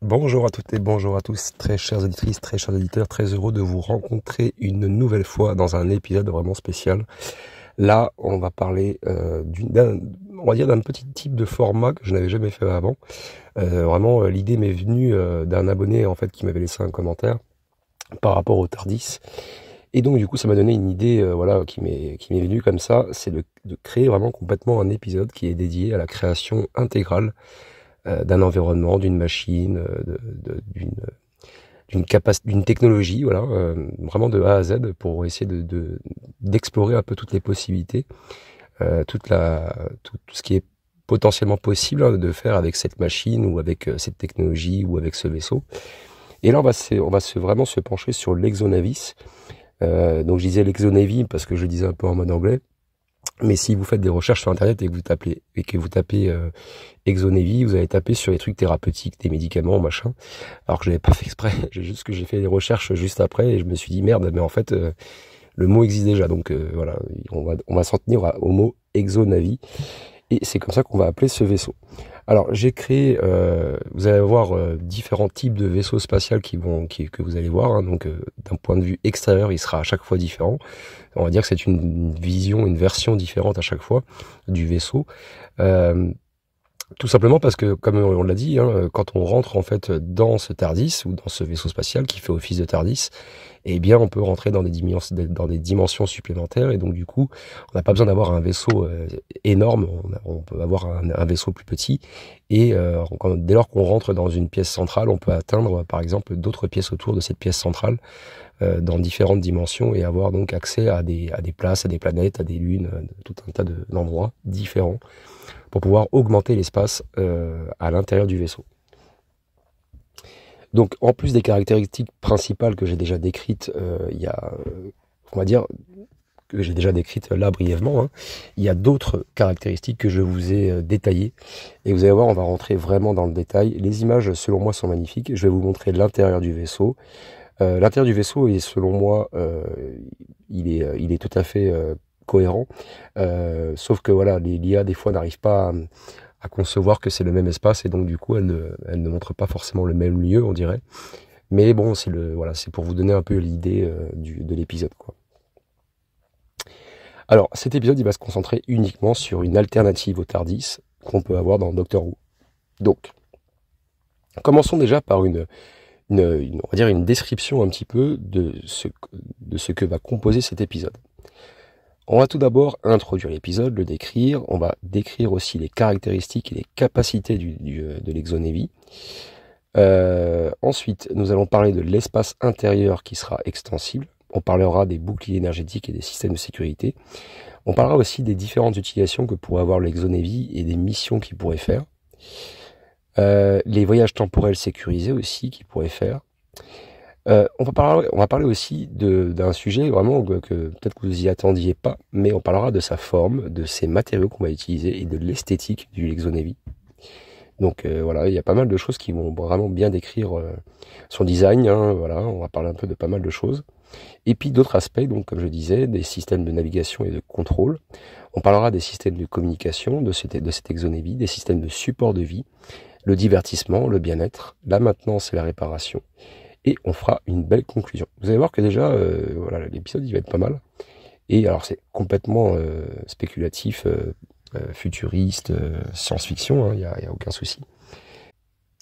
Bonjour à toutes et bonjour à tous, très chères auditrices, très chers auditeurs, très heureux de vous rencontrer une nouvelle fois dans un épisode vraiment spécial. Là, on va parler on va dire d'un petit type de format que je n'avais jamais fait avant. L'idée m'est venue d'un abonné en fait qui m'avait laissé un commentaire par rapport au Tardis. Et donc du coup, ça m'a donné une idée, qui m'est venue comme ça, c'est de créer vraiment complètement un épisode qui est dédié à la création intégrale d'un environnement, d'une machine, d'une technologie, voilà, vraiment de A à Z pour essayer d'explorer un peu toutes les possibilités, tout ce qui est potentiellement possible de faire avec cette machine ou avec cette technologie ou avec ce vaisseau. Et là, vraiment se pencher sur l'Exonavis. Donc je disais l'Exonavy parce que je le disais un peu en mode anglais. Mais si vous faites des recherches sur internet et que vous tapez Exonavy, vous allez taper sur les trucs thérapeutiques, des médicaments, machin. Alors que je l'avais pas fait exprès, j'ai fait des recherches juste après et je me suis dit merde, mais en fait le mot existe déjà. Donc voilà, on va s'en tenir au mot Exonavy et c'est comme ça qu'on va appeler ce vaisseau. Alors j'ai créé, vous allez avoir différents types de vaisseaux spatials que vous allez voir. Hein. Donc d'un point de vue extérieur, il sera à chaque fois différent. On va dire que c'est une version différente à chaque fois du vaisseau. Tout simplement parce que, comme on l'a dit, hein, quand on rentre en fait dans ce Tardis ou dans ce vaisseau spatial qui fait office de Tardis, eh bien on peut rentrer dans des dimensions supplémentaires et donc du coup on n'a pas besoin d'avoir un vaisseau énorme, on peut avoir un vaisseau plus petit et dès lors qu'on rentre dans une pièce centrale, on peut atteindre par exemple d'autres pièces autour de cette pièce centrale dans différentes dimensions et avoir donc accès à des places, à des planètes, à des lunes, tout un tas d'endroits différents pour pouvoir augmenter l'espace à l'intérieur du vaisseau. Donc en plus des caractéristiques principales que j'ai déjà décrites, on va dire que j'ai déjà décrites là brièvement, hein, il y a d'autres caractéristiques que je vous ai détaillées et vous allez voir, on va rentrer vraiment dans le détail. Les images selon moi sont magnifiques, je vais vous montrer l'intérieur du vaisseau. L'intérieur du vaisseau est selon moi, il est tout à fait cohérent, sauf que voilà, l'IA des fois n'arrive pas à concevoir que c'est le même espace et donc du coup elle ne montre pas forcément le même lieu, on dirait. Mais bon, c'est pour vous donner un peu l'idée de l'épisode, quoi. Alors cet épisode il va se concentrer uniquement sur une alternative au Tardis qu'on peut avoir dans Doctor Who. Donc commençons déjà par on va dire une description un petit peu de ce que va composer cet épisode. On va tout d'abord introduire l'épisode, le décrire, on va décrire aussi les caractéristiques et les capacités de l'Exonavy. Ensuite, nous allons parler de l'espace intérieur qui sera extensible. On parlera des boucliers énergétiques et des systèmes de sécurité. On parlera aussi des différentes utilisations que pourrait avoir l'Exonavy et des missions qu'il pourrait faire. Les voyages temporels sécurisés aussi qu'il pourrait faire. On va parler aussi d'un sujet vraiment que peut-être que vous y attendiez pas, mais on parlera de sa forme, de ses matériaux qu'on va utiliser et de l'esthétique du Exonavy. Donc voilà, il y a pas mal de choses qui vont vraiment bien décrire son design, hein, voilà, on va parler un peu de pas mal de choses. Et puis d'autres aspects, donc comme je disais, des systèmes de navigation et de contrôle. On parlera des systèmes de communication de cet Exonavy, des systèmes de support de vie, le divertissement, le bien-être, la maintenance et la réparation. Et on fera une belle conclusion. Vous allez voir que déjà, voilà, l'épisode il va être pas mal. Et alors c'est complètement spéculatif, futuriste, science-fiction, il y a aucun souci.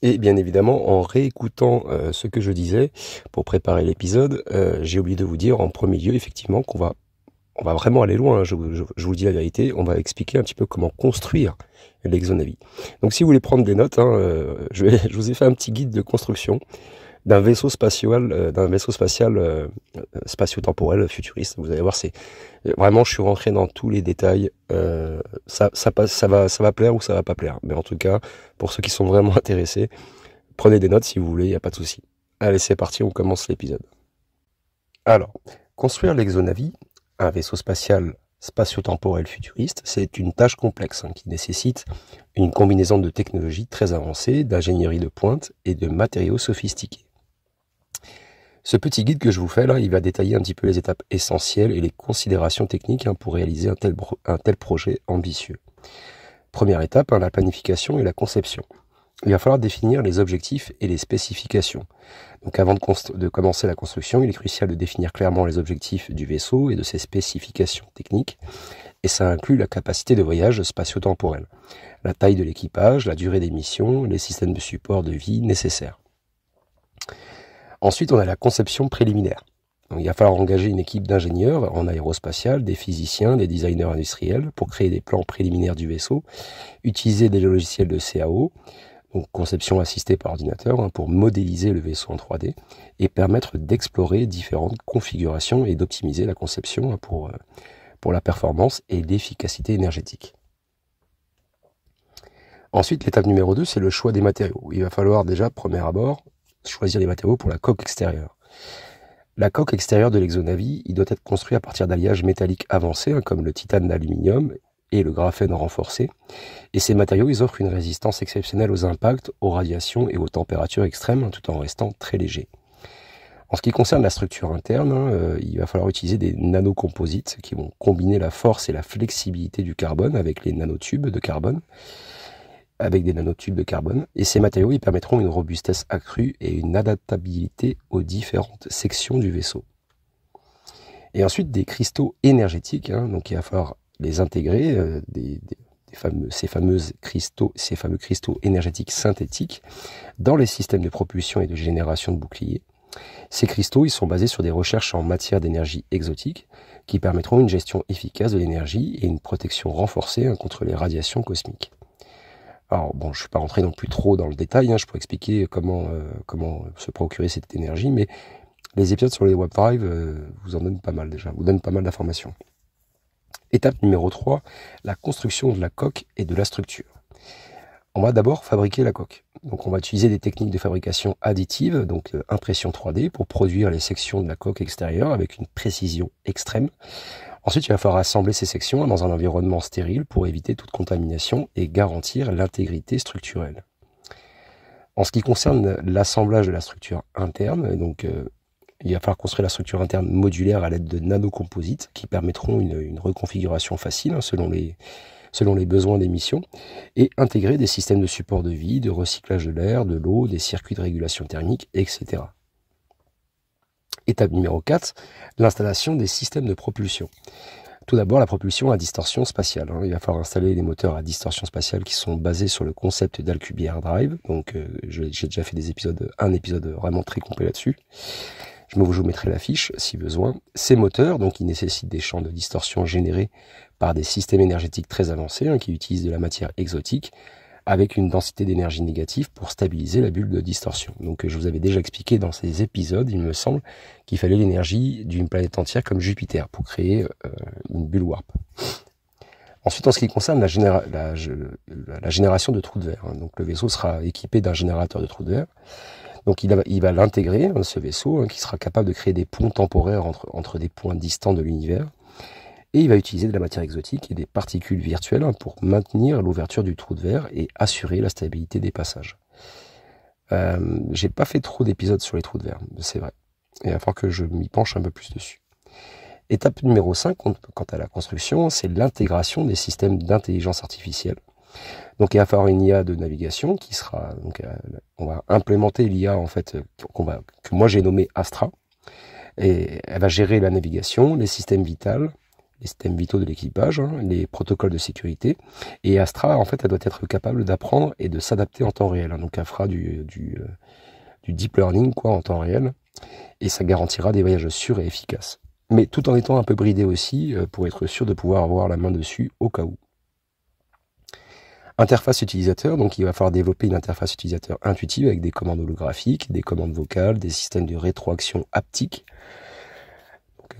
Et bien évidemment, en réécoutant ce que je disais pour préparer l'épisode, j'ai oublié de vous dire en premier lieu effectivement qu'on va vraiment aller loin, hein, je vous dis la vérité, on va expliquer un petit peu comment construire l'Exonavy. Donc si vous voulez prendre des notes, hein, je vous ai fait un petit guide de construction d'un vaisseau spatial, spatio-temporel futuriste. Vous allez voir, c'est vraiment, je suis rentré dans tous les détails. Ça va plaire ou ça va pas plaire. Mais en tout cas, pour ceux qui sont vraiment intéressés, prenez des notes si vous voulez, il n'y a pas de souci. Allez, c'est parti, on commence l'épisode. Alors, construire l'Exonavy, un vaisseau spatial spatio-temporel futuriste, c'est une tâche complexe qui nécessite une combinaison de technologies très avancées, d'ingénierie de pointe et de matériaux sophistiqués. Ce petit guide que je vous fais là, il va détailler un petit peu les étapes essentielles et les considérations techniques pour réaliser un tel projet ambitieux. Première étape, la planification et la conception. il va falloir définir les objectifs et les spécifications. Donc avant de commencer la construction, il est crucial de définir clairement les objectifs du vaisseau et de ses spécifications techniques, et ça inclut la capacité de voyage spatio-temporel, la taille de l'équipage, la durée des missions, les systèmes de support de vie nécessaires. Ensuite, on a la conception préliminaire. Donc, il va falloir engager une équipe d'ingénieurs en aérospatial, des physiciens, des designers industriels pour créer des plans préliminaires du vaisseau, utiliser des logiciels de CAO, donc conception assistée par ordinateur, pour modéliser le vaisseau en 3D et permettre d'explorer différentes configurations et d'optimiser la conception pour la performance et l'efficacité énergétique. Ensuite, l'étape numéro 2, c'est le choix des matériaux. Il va falloir déjà, premier abord, choisir les matériaux pour la coque extérieure. La coque extérieure de l'Exonavi, il doit être construit à partir d'alliages métalliques avancés, comme le titane d'aluminium et le graphène renforcé. Et ces matériaux, ils offrent une résistance exceptionnelle aux impacts, aux radiations et aux températures extrêmes, tout en restant très légers. En ce qui concerne la structure interne, il va falloir utiliser des nanocomposites qui vont combiner la force et la flexibilité du carbone avec les nanotubes de carbone, et ces matériaux ils permettront une robustesse accrue et une adaptabilité aux différentes sections du vaisseau. Et ensuite des cristaux énergétiques, donc il va falloir les intégrer, ces fameux cristaux énergétiques synthétiques dans les systèmes de propulsion et de génération de boucliers. Ces cristaux ils sont basés sur des recherches en matière d'énergie exotique qui permettront une gestion efficace de l'énergie et une protection renforcée contre les radiations cosmiques. Alors bon, je ne suis pas rentré non plus trop dans le détail, je pourrais expliquer comment se procurer cette énergie, mais les épisodes sur les Warp Drive vous en donnent pas mal déjà, vous donnent pas mal d'informations. Étape numéro 3, la construction de la coque et de la structure. On va d'abord fabriquer la coque. Donc on va utiliser des techniques de fabrication additive, donc impression 3D, pour produire les sections de la coque extérieure avec une précision extrême. Ensuite, il va falloir assembler ces sections dans un environnement stérile pour éviter toute contamination et garantir l'intégrité structurelle. En ce qui concerne l'assemblage de la structure interne, donc il va falloir construire la structure interne modulaire à l'aide de nanocomposites qui permettront une reconfiguration facile selon les besoins des missions, et intégrer des systèmes de support de vie, de recyclage de l'air, de l'eau, des circuits de régulation thermique, etc. Étape numéro 4, l'installation des systèmes de propulsion. Tout d'abord, la propulsion à distorsion spatiale. Il va falloir installer les moteurs à distorsion spatiale qui sont basés sur le concept d'Alcubierre Drive. Donc, j'ai déjà fait un épisode vraiment très complet là-dessus. Je vous mettrai la fiche si besoin. Ces moteurs, donc, ils nécessitent des champs de distorsion générés par des systèmes énergétiques très avancés qui utilisent de la matière exotique avec une densité d'énergie négative pour stabiliser la bulle de distorsion. Donc je vous avais déjà expliqué dans ces épisodes, il me semble, qu'il fallait l'énergie d'une planète entière comme Jupiter pour créer une bulle warp. Ensuite, en ce qui concerne la génération de trous de verre, donc le vaisseau sera équipé d'un générateur de trous de verre. Donc il va l'intégrer, ce vaisseau, qui sera capable de créer des ponts temporaires entre des points distants de l'univers. Et il va utiliser de la matière exotique et des particules virtuelles pour maintenir l'ouverture du trou de verre et assurer la stabilité des passages. J'ai pas fait trop d'épisodes sur les trous de verre, c'est vrai. Il va falloir que je m'y penche un peu plus dessus. Étape numéro 5, quant à la construction, c'est l'intégration des systèmes d'intelligence artificielle. Donc il va falloir une IA de navigation qui sera... on va implémenter l'IA en fait, que moi j'ai nommé Astra. Et elle va gérer la navigation, les systèmes vitaux de l'équipage, les protocoles de sécurité. Et Astra, en fait, elle doit être capable d'apprendre et de s'adapter en temps réel. Donc, elle fera du deep learning en temps réel. Et ça garantira des voyages sûrs et efficaces. Mais tout en étant un peu bridé aussi, pour être sûr de pouvoir avoir la main dessus au cas où. Interface utilisateur, donc il va falloir développer une interface utilisateur intuitive avec des commandes holographiques, des commandes vocales, des systèmes de rétroaction haptique.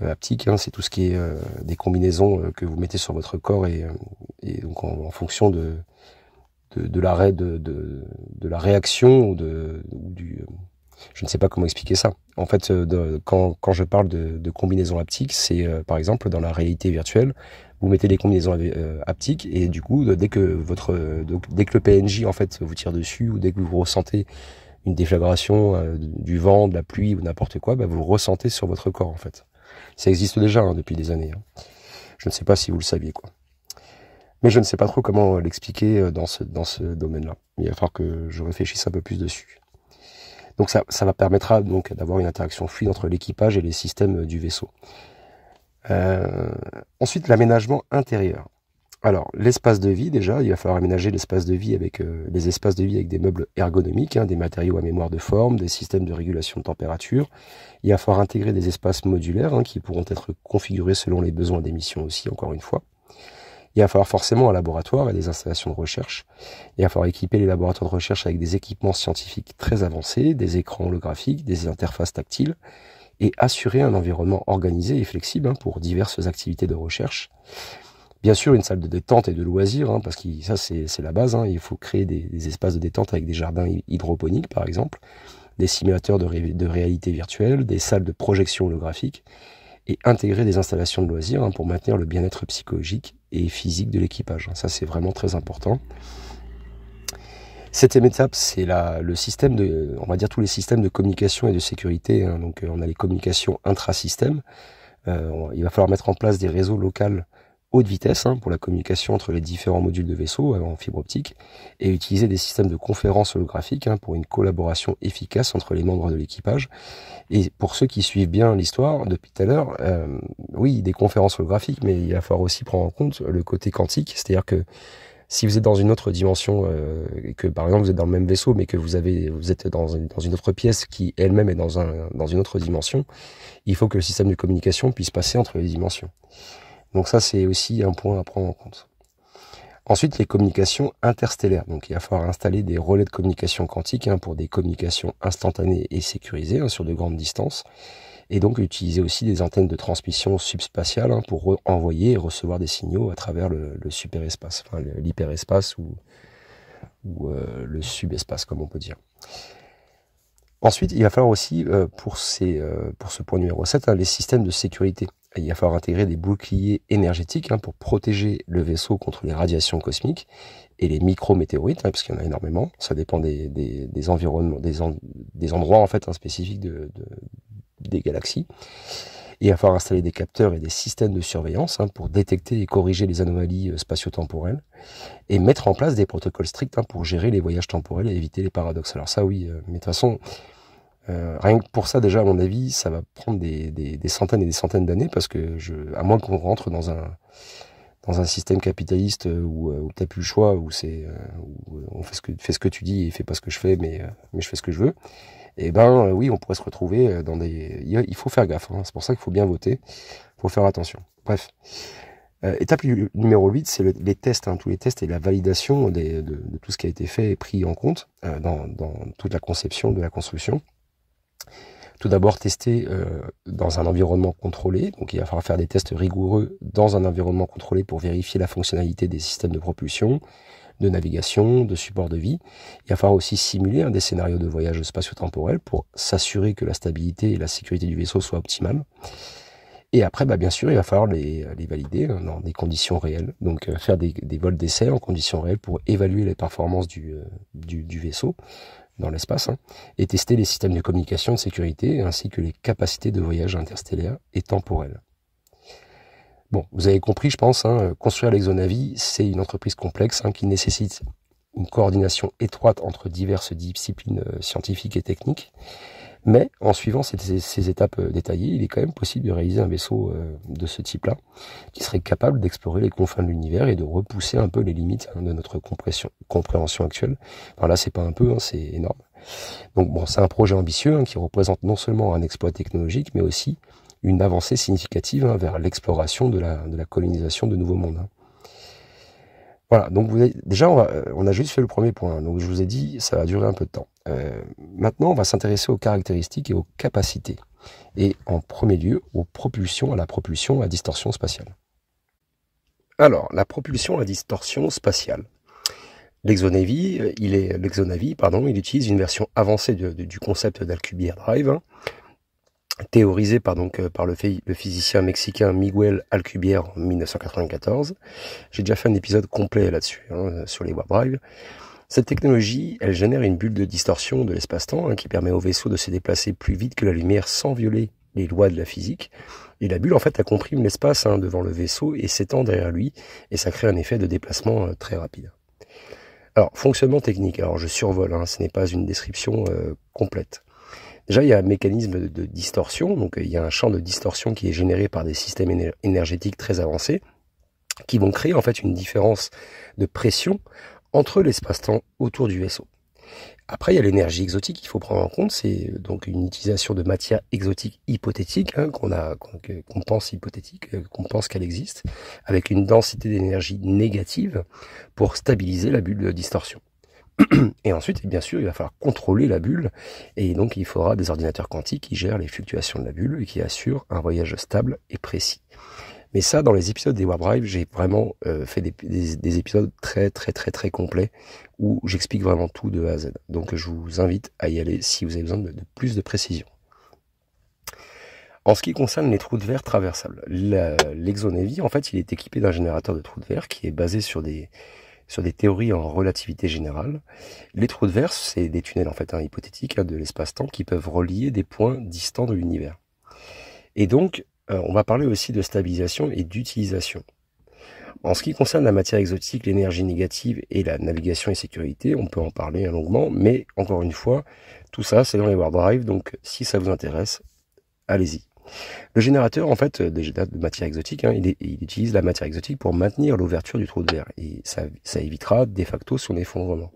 Haptique, c'est tout ce qui est des combinaisons que vous mettez sur votre corps et donc en fonction de la réaction ou du je ne sais pas comment expliquer ça. En fait, quand je parle de combinaisons haptiques, c'est par exemple dans la réalité virtuelle, vous mettez des combinaisons haptiques et du coup, dès que le PNJ en fait vous tire dessus ou dès que vous ressentez une déflagration du vent, de la pluie ou n'importe quoi, vous le ressentez sur votre corps en fait. Ça existe déjà depuis des années. Je ne sais pas si vous le saviez, Mais je ne sais pas trop comment l'expliquer dans ce domaine-là. Il va falloir que je réfléchisse un peu plus dessus. Donc ça va permettra donc d'avoir une interaction fluide entre l'équipage et les systèmes du vaisseau. Ensuite, l'aménagement intérieur. Alors, l'espace de vie, déjà, il va falloir aménager l'espace de vie avec les espaces de vie avec des meubles ergonomiques, des matériaux à mémoire de forme, des systèmes de régulation de température. Il va falloir intégrer des espaces modulaires qui pourront être configurés selon les besoins des missions aussi, encore une fois. Il va falloir forcément un laboratoire et des installations de recherche. Il va falloir équiper les laboratoires de recherche avec des équipements scientifiques très avancés, des écrans holographiques, des interfaces tactiles, et assurer un environnement organisé et flexible pour diverses activités de recherche. Bien sûr, une salle de détente et de loisirs, parce que ça c'est la base. Il faut créer des espaces de détente avec des jardins hydroponiques, par exemple, des simulateurs de réalité virtuelle, des salles de projection holographique, et intégrer des installations de loisirs pour maintenir le bien-être psychologique et physique de l'équipage. Ça, c'est vraiment très important. Septième étape, c'est le système on va dire tous les systèmes de communication et de sécurité. Donc, on a les communications intra-systèmes. Il va falloir mettre en place des réseaux locaux haute vitesse pour la communication entre les différents modules de vaisseau en fibre optique et utiliser des systèmes de conférences holographiques pour une collaboration efficace entre les membres de l'équipage. Et pour ceux qui suivent bien l'histoire depuis tout à l'heure, oui, des conférences holographiques, mais il va falloir aussi prendre en compte le côté quantique, c'est-à-dire que si vous êtes dans une autre dimension, et que par exemple vous êtes dans le même vaisseau, mais que vous êtes dans une autre pièce qui elle-même est dans une autre dimension, il faut que le système de communication puisse passer entre les dimensions. Donc ça, c'est aussi un point à prendre en compte. Ensuite, les communications interstellaires. Donc il va falloir installer des relais de communication quantique pour des communications instantanées et sécurisées sur de grandes distances. Et donc utiliser aussi des antennes de transmission subspatiale pour envoyer et recevoir des signaux à travers le superespace, enfin l'hyperespace ou le subespace, comme on peut dire. Ensuite, il va falloir aussi, pour ce point numéro 7, les systèmes de sécurité. Il va falloir intégrer des boucliers énergétiques pour protéger le vaisseau contre les radiations cosmiques et les micrométéorites, parce qu'il y en a énormément. Ça dépend des environnements, des endroits en fait spécifiques des galaxies. Et il va falloir installer des capteurs et des systèmes de surveillance pour détecter et corriger les anomalies spatio-temporelles et mettre en place des protocoles stricts pour gérer les voyages temporels et éviter les paradoxes. Alors ça oui, mais de toute façon, rien que pour ça déjà à mon avis, ça va prendre des centaines et des centaines d'années parce que à moins qu'on rentre dans un système capitaliste où t'as plus le choix, où on fait ce que tu dis et fais pas ce que je fais, mais je fais ce que je veux. Et oui, on pourrait se retrouver dans il faut faire gaffe, c'est pour ça qu'il faut bien voter, il faut faire attention. Bref. Étape numéro 8, c'est les tests, tous les tests et la validation de tout ce qui a été fait et pris en compte dans toute la conception de la construction. Tout d'abord, tester dans un environnement contrôlé. Donc, il va falloir faire des tests rigoureux dans un environnement contrôlé pour vérifier la fonctionnalité des systèmes de propulsion, de navigation, de support de vie. Il va falloir aussi simuler des scénarios de voyage spatio-temporel pour s'assurer que la stabilité et la sécurité du vaisseau soient optimales. Et après, bien sûr, il va falloir les valider dans des conditions réelles. Donc, faire des vols d'essai en conditions réelles pour évaluer les performances du vaisseau dans l'espace et tester les systèmes de communication et de sécurité ainsi que les capacités de voyage interstellaire et temporel. Bon, vous avez compris, je pense, construire l'Exonavi, c'est une entreprise complexe qui nécessite une coordination étroite entre diverses disciplines scientifiques et techniques. Mais en suivant ces étapes détaillées, il est quand même possible de réaliser un vaisseau de ce type-là, qui serait capable d'explorer les confins de l'univers et de repousser un peu les limites de notre compréhension actuelle. Alors là, c'est pas un peu, c'est énorme. Donc bon, c'est un projet ambitieux qui représente non seulement un exploit technologique, mais aussi une avancée significative vers l'exploration de la colonisation de nouveaux mondes. Voilà, donc déjà on a juste fait le premier point, donc je vous ai dit ça va durer un peu de temps. Maintenant on va s'intéresser aux caractéristiques et aux capacités, et en premier lieu à la propulsion à distorsion spatiale. Alors, la propulsion à distorsion spatiale. L'Exonavi, il utilise une version avancée du concept d'Alcubierre Drive, théorisé par le physicien mexicain Miguel Alcubierre en 1994. J'ai déjà fait un épisode complet là-dessus, sur les warp drives. Cette technologie, elle génère une bulle de distorsion de l'espace-temps qui permet au vaisseau de se déplacer plus vite que la lumière sans violer les lois de la physique. Et la bulle, en fait, elle comprime l'espace devant le vaisseau et s'étend derrière lui, et ça crée un effet de déplacement très rapide. Alors, fonctionnement technique. Alors, je survole, ce n'est pas une description complète. Déjà, il y a un mécanisme de distorsion, donc il y a un champ de distorsion qui est généré par des systèmes énergétiques très avancés, qui vont créer en fait une différence de pression entre l'espace-temps autour du vaisseau. Après, il y a l'énergie exotique qu'il faut prendre en compte, c'est donc une utilisation de matière exotique hypothétique, qu'on pense hypothétique, qu'on pense qu'elle existe, avec une densité d'énergie négative pour stabiliser la bulle de distorsion. Et ensuite, bien sûr, il va falloir contrôler la bulle, et donc il faudra des ordinateurs quantiques qui gèrent les fluctuations de la bulle et qui assurent un voyage stable et précis. Mais ça, dans les épisodes des Warp Drive, j'ai vraiment fait des épisodes très complets où j'explique vraiment tout de A à Z. Donc je vous invite à y aller si vous avez besoin de plus de précision. En ce qui concerne les trous de verre traversables, l'ExoNavy, en fait, il est équipé d'un générateur de trous de verre qui est basé sur des théories en relativité générale. Les trous de verre, c'est des tunnels en fait hypothétiques de l'espace-temps qui peuvent relier des points distants de l'univers. Et donc, on va parler aussi de stabilisation et d'utilisation. En ce qui concerne la matière exotique, l'énergie négative et la navigation et sécurité, on peut en parler longuement, mais encore une fois, tout ça c'est dans les Warp Drive, donc si ça vous intéresse, allez-y. Le générateur en fait de matière exotique, il utilise la matière exotique pour maintenir l'ouverture du trou de verre, et ça évitera de facto son effondrement.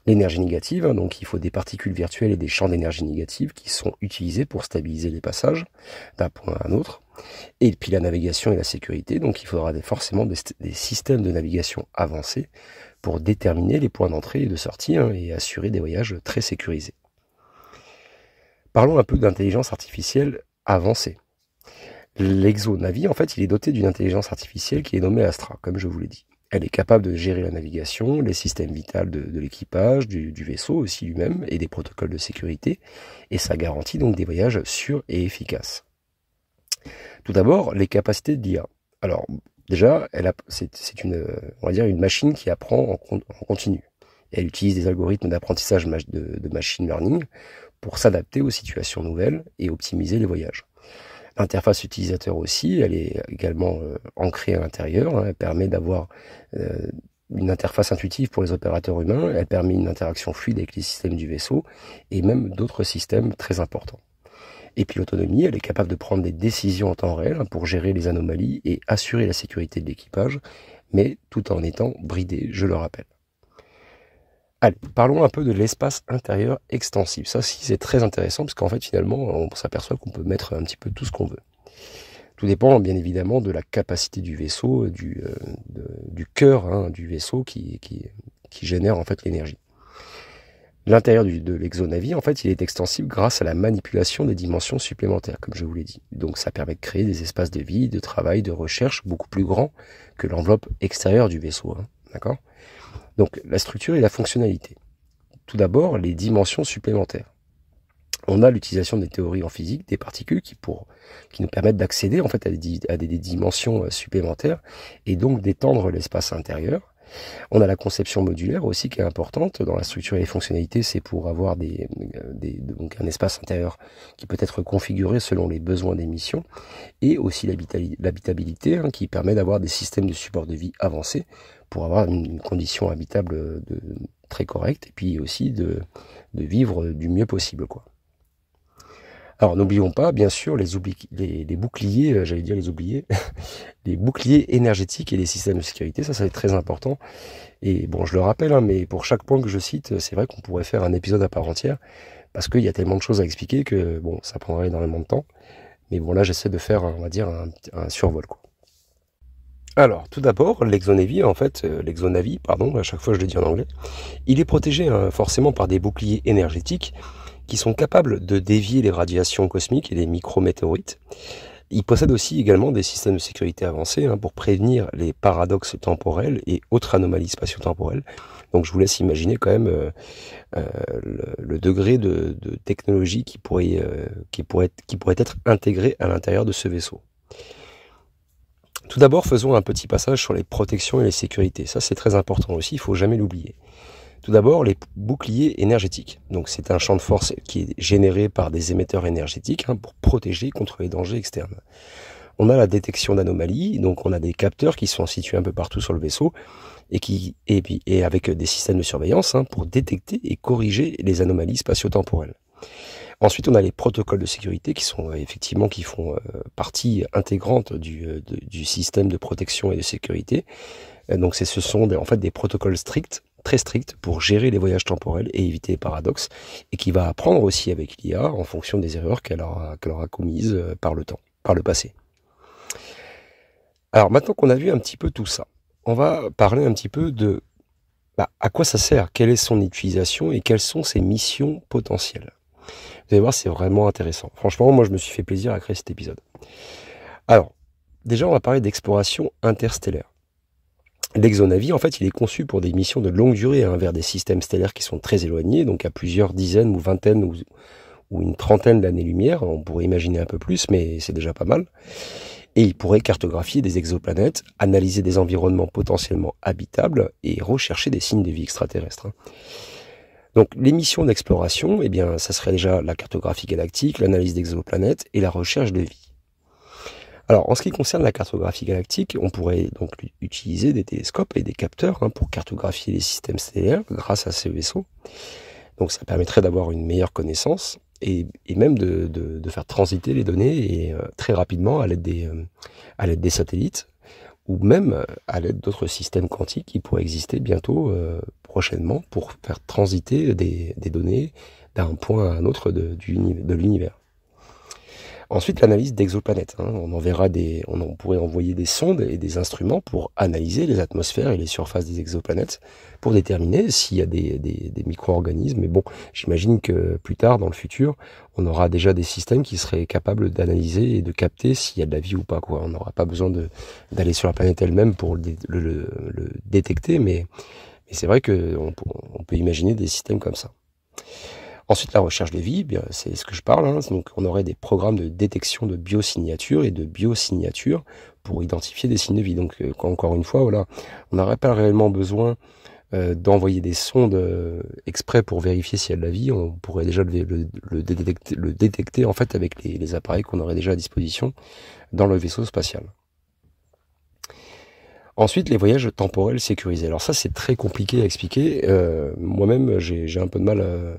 L'énergie négative, donc il faut des particules virtuelles et des champs d'énergie négative qui sont utilisés pour stabiliser les passages d'un point à un autre. Et puis la navigation et la sécurité, donc il faudra forcément des systèmes de navigation avancés pour déterminer les points d'entrée et de sortie et assurer des voyages très sécurisés. Parlons un peu d'intelligence artificielle avancée. L'ExoNavy, en fait, il est doté d'une intelligence artificielle qui est nommée Astra, comme je vous l'ai dit. Elle est capable de gérer la navigation, les systèmes vitaux de l'équipage, du vaisseau aussi lui-même, et des protocoles de sécurité, et ça garantit donc des voyages sûrs et efficaces. Tout d'abord, les capacités de l'IA. Alors, déjà, c'est une machine qui apprend en continu. Elle utilise des algorithmes d'apprentissage de machine learning pour s'adapter aux situations nouvelles et optimiser les voyages. L'interface utilisateur aussi, elle est également ancrée à l'intérieur. Elle permet d'avoir une interface intuitive pour les opérateurs humains. Elle permet une interaction fluide avec les systèmes du vaisseau et même d'autres systèmes très importants. Et puis l'autonomie, elle est capable de prendre des décisions en temps réel pour gérer les anomalies et assurer la sécurité de l'équipage, mais tout en étant bridée, je le rappelle. Allez, parlons un peu de l'espace intérieur extensible. Ça aussi, c'est très intéressant parce qu'en fait, finalement, on s'aperçoit qu'on peut mettre un petit peu tout ce qu'on veut. Tout dépend, bien évidemment, de la capacité du vaisseau, du cœur du vaisseau qui génère en fait l'énergie. L'intérieur de l'ExoNavy, en fait, il est extensible grâce à la manipulation des dimensions supplémentaires, comme je vous l'ai dit. Donc, ça permet de créer des espaces de vie, de travail, de recherche beaucoup plus grands que l'enveloppe extérieure du vaisseau. D'accord ? Donc la structure et la fonctionnalité. Tout d'abord, les dimensions supplémentaires. On a l'utilisation des théories en physique, des particules qui nous permettent d'accéder en fait à des dimensions supplémentaires et donc d'étendre l'espace intérieur. On a la conception modulaire aussi qui est importante dans la structure et les fonctionnalités, c'est pour avoir donc un espace intérieur qui peut être configuré selon les besoins des missions, et aussi l'habitabilité qui permet d'avoir des systèmes de support de vie avancés pour avoir une condition habitable très correcte et puis aussi de vivre du mieux possible, quoi. Alors n'oublions pas bien sûr les boucliers, j'allais dire les oubliés, les boucliers énergétiques et les systèmes de sécurité, ça va être très important. Et bon, je le rappelle, mais pour chaque point que je cite, c'est vrai qu'on pourrait faire un épisode à part entière, parce qu'il y a tellement de choses à expliquer que bon, ça prendrait énormément de temps. Mais bon, là j'essaie de faire, on va dire, un survol, quoi. Alors, tout d'abord, l'ExoNavy, à chaque fois je le dis en anglais, il est protégé forcément par des boucliers énergétiques qui sont capables de dévier les radiations cosmiques et les micrométéorites. Il possède aussi également des systèmes de sécurité avancés pour prévenir les paradoxes temporels et autres anomalies spatio-temporelles. Donc je vous laisse imaginer quand même le degré de technologie qui pourrait être intégré à l'intérieur de ce vaisseau. Tout d'abord, faisons un petit passage sur les protections et les sécurités. Ça, c'est très important aussi, il ne faut jamais l'oublier. Tout d'abord, les boucliers énergétiques. Donc c'est un champ de force qui est généré par des émetteurs énergétiques pour protéger contre les dangers externes. On a la détection d'anomalies, donc on a des capteurs qui sont situés un peu partout sur le vaisseau et avec des systèmes de surveillance pour détecter et corriger les anomalies spatio-temporelles. Ensuite, on a les protocoles de sécurité qui sont effectivement qui font partie intégrante du système de protection et de sécurité. Donc ce sont en fait des protocoles stricts, très stricts, pour gérer les voyages temporels et éviter les paradoxes, et qui va apprendre aussi avec l'IA en fonction des erreurs qu'elle aura commises par le passé. Alors maintenant qu'on a vu un petit peu tout ça, on va parler un petit peu de à quoi ça sert, quelle est son utilisation et quelles sont ses missions potentielles. Vous allez voir, c'est vraiment intéressant. Franchement, moi, je me suis fait plaisir à créer cet épisode. Alors, déjà, on va parler d'exploration interstellaire. L'exonavie, en fait, il est conçu pour des missions de longue durée vers des systèmes stellaires qui sont très éloignés, donc à plusieurs dizaines ou vingtaines ou une trentaine d'années-lumière. On pourrait imaginer un peu plus, mais c'est déjà pas mal. Et il pourrait cartographier des exoplanètes, analyser des environnements potentiellement habitables et rechercher des signes de vie extraterrestres. Donc les missions d'exploration, eh bien, ça serait déjà la cartographie galactique, l'analyse d'exoplanètes et la recherche de vie. Alors en ce qui concerne la cartographie galactique, on pourrait donc utiliser des télescopes et des capteurs pour cartographier les systèmes stellaires grâce à ces vaisseaux. Donc ça permettrait d'avoir une meilleure connaissance et même de faire transiter les données et très rapidement à l'aide des satellites, ou même à l'aide d'autres systèmes quantiques qui pourraient exister bientôt, prochainement, pour faire transiter des données d'un point à un autre de l'univers. Ensuite, l'analyse d'exoplanètes. On pourrait envoyer des sondes et des instruments pour analyser les atmosphères et les surfaces des exoplanètes pour déterminer s'il y a des micro-organismes. Mais bon, j'imagine que plus tard, dans le futur, on aura déjà des systèmes qui seraient capables d'analyser et de capter s'il y a de la vie ou pas, quoi. On n'aura pas besoin d'aller sur la planète elle-même pour le détecter, mais c'est vrai qu'on peut imaginer des systèmes comme ça. Ensuite, la recherche de vie, bien, c'est ce que je parle. Donc, on aurait des programmes de détection de biosignatures et de biosignatures pour identifier des signes de vie. Donc, encore une fois, voilà, on n'aurait pas réellement besoin d'envoyer des sondes exprès pour vérifier s'il y a de la vie. On pourrait déjà le détecter en fait avec les appareils qu'on aurait déjà à disposition dans le vaisseau spatial. Ensuite, les voyages temporels sécurisés. Alors ça, c'est très compliqué à expliquer. Moi-même, j'ai un peu de mal.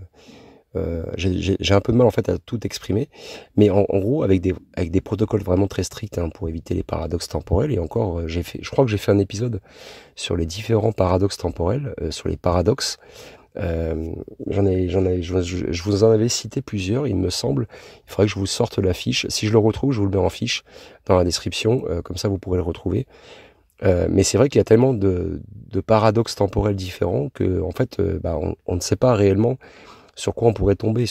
J'ai un peu de mal en fait à tout exprimer, mais en gros avec des protocoles vraiment très stricts pour éviter les paradoxes temporels. Et encore, je crois que j'ai fait un épisode sur les différents paradoxes temporels, sur les paradoxes. Je vous en avais cité plusieurs, il me semble. Il faudrait que je vous sorte la fiche. Si je le retrouve, je vous le mets en fiche dans la description, comme ça vous pourrez le retrouver. Mais c'est vrai qu'il y a tellement de paradoxes temporels différents que en fait, on ne sait pas réellement sur quoi on pourrait tomber,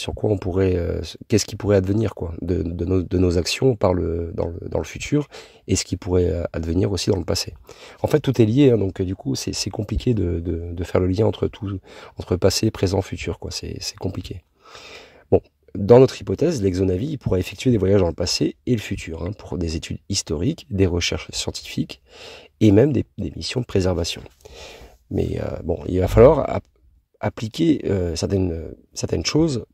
qu'est-ce qui pourrait advenir de nos actions dans le futur, et ce qui pourrait advenir aussi dans le passé. En fait, tout est lié, donc du coup, c'est compliqué de faire le lien entre passé, présent, futur, c'est compliqué. Bon, dans notre hypothèse, l'exonavie, il pourra effectuer des voyages dans le passé et le futur, pour des études historiques, des recherches scientifiques et même des missions de préservation. Mais il va falloir appliquer certaines choses,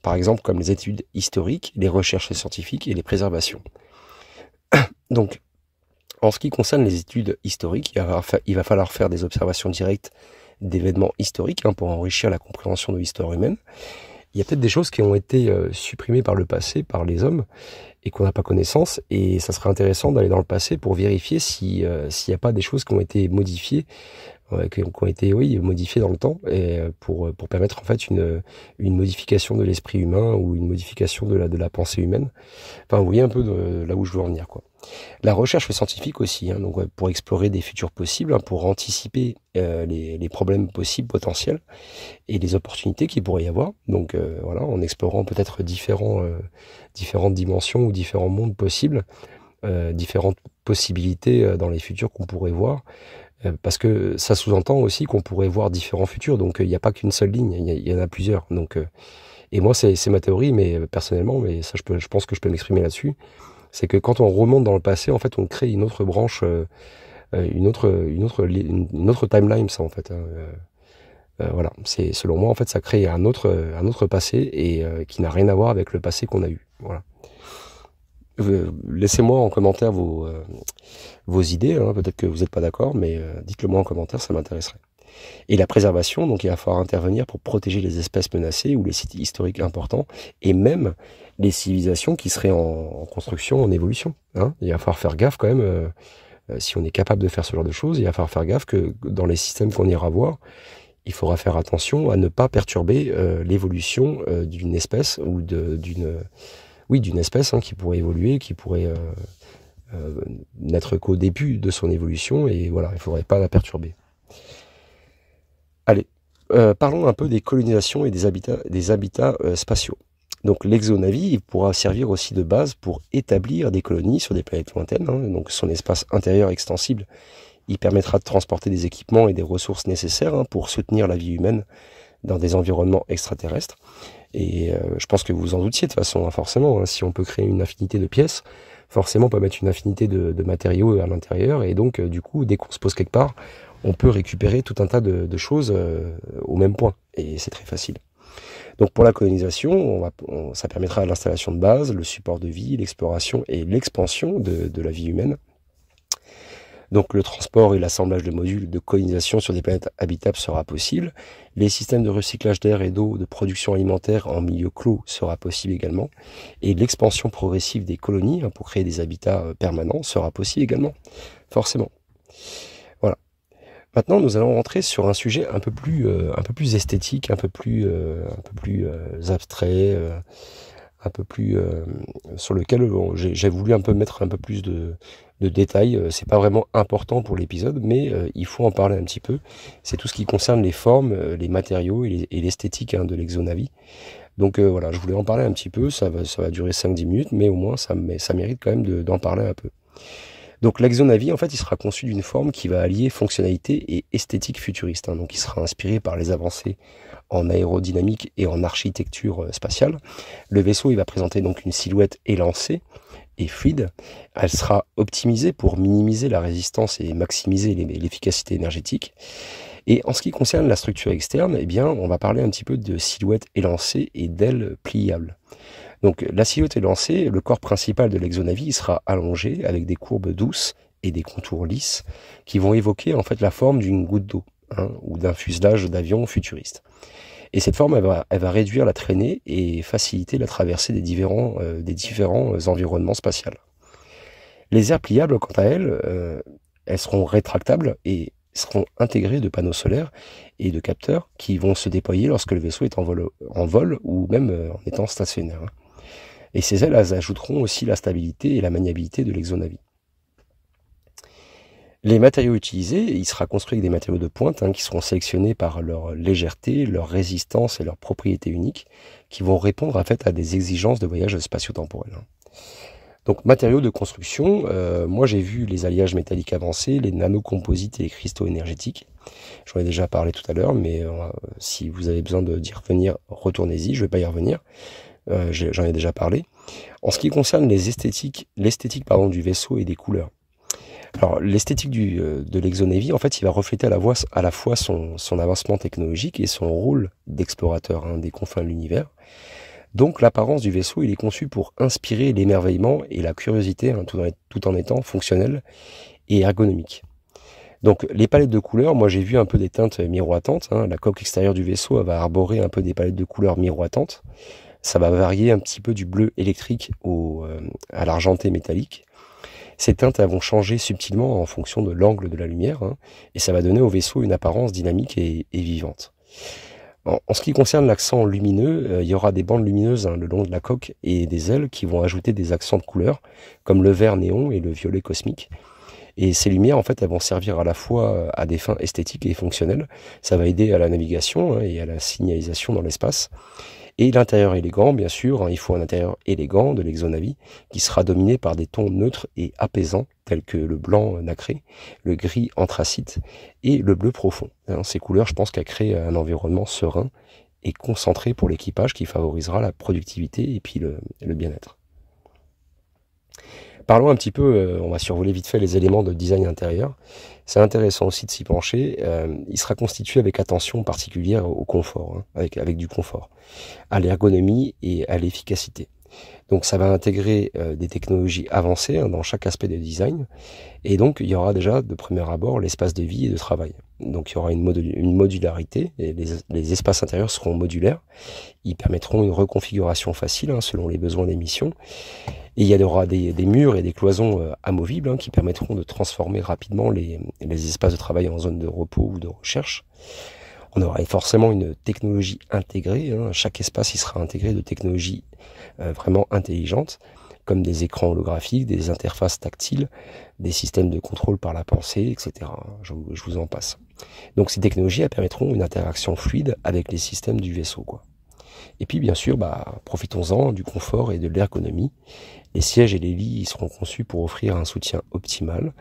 par exemple comme les études historiques, les recherches scientifiques et les préservations. Donc, en ce qui concerne les études historiques, il va falloir faire des observations directes d'événements historiques pour enrichir la compréhension de l'histoire humaine. Il y a peut-être des choses qui ont été supprimées par le passé, par les hommes, et qu'on n'a pas connaissance, et ça serait intéressant d'aller dans le passé pour vérifier s'il n'y a pas des choses qui ont été modifiées, qui ont été modifiées dans le temps, et pour permettre en fait une modification de l'esprit humain ou une modification de la pensée humaine. Enfin, vous voyez un peu là où je veux en venir, quoi. La recherche scientifique aussi, donc pour explorer des futurs possibles, pour anticiper les problèmes possibles, potentiels, et les opportunités qu'il pourrait y avoir. Donc voilà, en explorant peut-être différentes dimensions ou différents mondes possibles, différentes possibilités dans les futurs qu'on pourrait voir. Parce que ça sous-entend aussi qu'on pourrait voir différents futurs, donc il n'y a pas qu'une seule ligne, il y en a plusieurs. Donc, et moi c'est ma théorie, mais personnellement, mais ça je pense que je peux m'exprimer là-dessus, c'est que quand on remonte dans le passé, en fait on crée une autre branche, une autre timeline, ça en fait. Voilà, c'est selon moi en fait ça crée un autre passé et qui n'a rien à voir avec le passé qu'on a eu. Voilà. Laissez-moi en commentaire vos idées, hein. Peut-être que vous n'êtes pas d'accord, mais dites-le moi en commentaire, ça m'intéresserait. Et la préservation, donc il va falloir intervenir pour protéger les espèces menacées ou les sites historiques importants, et même les civilisations qui seraient en construction, en évolution. Hein. Il va falloir faire gaffe quand même, si on est capable de faire ce genre de choses, il va falloir faire gaffe que dans les systèmes qu'on ira voir, il faudra faire attention à ne pas perturber l'évolution d'une espèce ou d'une espèce hein, qui pourrait évoluer, qui pourrait n'être qu'au début de son évolution, et voilà, il ne faudrait pas la perturber. Allez, parlons un peu des colonisations et des habitats spatiaux. Donc l'exonavie il pourra servir aussi de base pour établir des colonies sur des planètes lointaines. Hein. Donc son espace intérieur extensible, il permettra de transporter des équipements et des ressources nécessaires hein, pour soutenir la vie humaine dans des environnements extraterrestres. Et je pense que vous vous en doutiez de toute façon, hein, forcément. Hein, si on peut créer une infinité de pièces, forcément on peut mettre une infinité de matériaux à l'intérieur. Et donc du coup, dès qu'on se pose quelque part, on peut récupérer tout un tas de choses au même point. Et c'est très facile. Donc pour la colonisation, ça permettra l'installation de base, le support de vie, l'exploration et l'expansion de la vie humaine. Donc le transport et l'assemblage de modules de colonisation sur des planètes habitables sera possible. Les systèmes de recyclage d'air et d'eau, de production alimentaire en milieu clos sera possible également. Et l'expansion progressive des colonies hein, pour créer des habitats permanents sera possible également, forcément. Voilà. Maintenant, nous allons rentrer sur un sujet un peu plus esthétique, un peu plus abstrait, un peu plus sur lequel j'ai voulu un peu mettre un peu plus de détails. C'est pas vraiment important pour l'épisode, mais il faut en parler un petit peu. C'est tout ce qui concerne les formes, les matériaux et l'esthétique hein, de l'exonavie. Donc voilà, je voulais en parler un petit peu. Ça va durer 5-10 minutes, mais au moins ça mérite quand même d'en parler un peu. Donc l'exonavie, en fait, il sera conçu d'une forme qui va allier fonctionnalité et esthétique futuriste. Hein. Donc il sera inspiré par les avancées en aérodynamique et en architecture spatiale. Le vaisseau, il va présenter donc une silhouette élancée et fluide. Elle sera optimisée pour minimiser la résistance et maximiser l'efficacité énergétique. Et en ce qui concerne la structure externe, eh bien, on va parler un petit peu de silhouette élancée et d'ailes pliables. Donc la silhouette élancée, le corps principal de l'exonavie sera allongé avec des courbes douces et des contours lisses qui vont évoquer en fait la forme d'une goutte d'eau hein, ou d'un fuselage d'avion futuriste. Et cette forme, elle va réduire la traînée et faciliter la traversée des différents environnements spatiaux. Les aires pliables, quant à elles, elles seront rétractables et seront intégrées de panneaux solaires et de capteurs qui vont se déployer lorsque le vaisseau est en vol ou même en étant stationnaire. Et ces ailes, elles ajouteront aussi la stabilité et la maniabilité de l'exonavie. Les matériaux utilisés, il sera construit avec des matériaux de pointe hein, qui seront sélectionnés par leur légèreté, leur résistance et leurs propriétés uniques, qui vont répondre en fait à des exigences de voyage spatio-temporel. Donc matériaux de construction, moi j'ai vu les alliages métalliques avancés, les nanocomposites et les cristaux énergétiques. J'en ai déjà parlé tout à l'heure, mais si vous avez besoin d'y revenir, retournez-y, je ne vais pas y revenir. J'en ai déjà parlé. En ce qui concerne l'esthétique du vaisseau et des couleurs. Alors l'esthétique de l'exonavie, en fait, il va refléter à la fois son avancement technologique et son rôle d'explorateur hein, des confins de l'univers. Donc l'apparence du vaisseau, il est conçu pour inspirer l'émerveillement et la curiosité, hein, tout en étant fonctionnel et ergonomique. Donc les palettes de couleurs, moi j'ai vu un peu des teintes miroitantes. Hein, la coque extérieure du vaisseau va arborer un peu des palettes de couleurs miroitantes. Ça va varier un petit peu du bleu électrique à l'argenté métallique. Ces teintes elles vont changer subtilement en fonction de l'angle de la lumière, hein, et ça va donner au vaisseau une apparence dynamique et vivante. En ce qui concerne l'accent lumineux, il y aura des bandes lumineuses hein, le long de la coque et des ailes qui vont ajouter des accents de couleurs, comme le vert néon et le violet cosmique. Et ces lumières, en fait, elles vont servir à la fois à des fins esthétiques et fonctionnelles. Ça va aider à la navigation hein, et à la signalisation dans l'espace. Et l'intérieur élégant, bien sûr, hein, il faut un intérieur élégant de l'exonavie qui sera dominé par des tons neutres et apaisants tels que le blanc nacré, le gris anthracite et le bleu profond. Hein, ces couleurs, je pense qu'elles créent un environnement serein et concentré pour l'équipage qui favorisera la productivité et puis le bien-être. Parlons un petit peu, on va survoler vite fait les éléments de design intérieur. C'est intéressant aussi de s'y pencher. Il sera constitué avec attention particulière au confort, hein, avec du confort, à l'ergonomie et à l'efficacité. Donc ça va intégrer des technologies avancées hein, dans chaque aspect de design. Et donc il y aura déjà de premier abord l'espace de vie et de travail. Donc il y aura une modularité, et les espaces intérieurs seront modulaires. Ils permettront une reconfiguration facile hein, selon les besoins des missions. Et il y aura des murs et des cloisons amovibles hein, qui permettront de transformer rapidement les espaces de travail en zone de repos ou de recherche. On aura forcément une technologie intégrée. Hein. Chaque espace il sera intégré de technologies vraiment intelligentes, comme des écrans holographiques, des interfaces tactiles, des systèmes de contrôle par la pensée, etc. Je vous en passe. Donc ces technologies elles permettront une interaction fluide avec les systèmes du vaisseau, quoi. Et puis bien sûr, profitons-en du confort et de l'ergonomie. Les sièges et les lits seront conçus pour offrir un soutien optimal.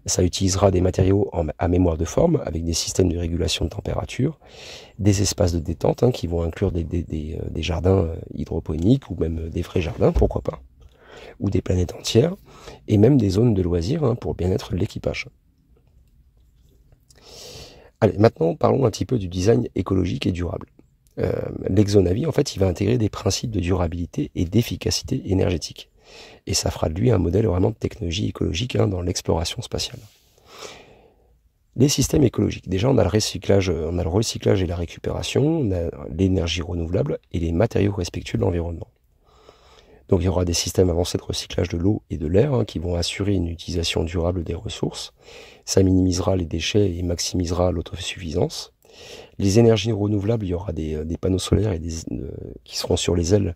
Ça utilisera des matériaux à mémoire de forme avec des systèmes de régulation de température, des espaces de détente hein, qui vont inclure des jardins hydroponiques ou même des vrais jardins, pourquoi pas, ou des planètes entières, et même des zones de loisirs hein, pour le bien-être de l'équipage. Allez, maintenant parlons un petit peu du design écologique et durable. L'Exonavi, en fait, il va intégrer des principes de durabilité et d'efficacité énergétique. Et ça fera de lui un modèle vraiment de technologie écologique hein, dans l'exploration spatiale. Les systèmes écologiques. Déjà, on a le recyclage et la récupération, on a l'énergie renouvelable et les matériaux respectueux de l'environnement. Donc il y aura des systèmes avancés de recyclage de l'eau et de l'air hein, qui vont assurer une utilisation durable des ressources. Ça minimisera les déchets et maximisera l'autosuffisance. Les énergies renouvelables, il y aura des panneaux solaires qui seront sur les ailes,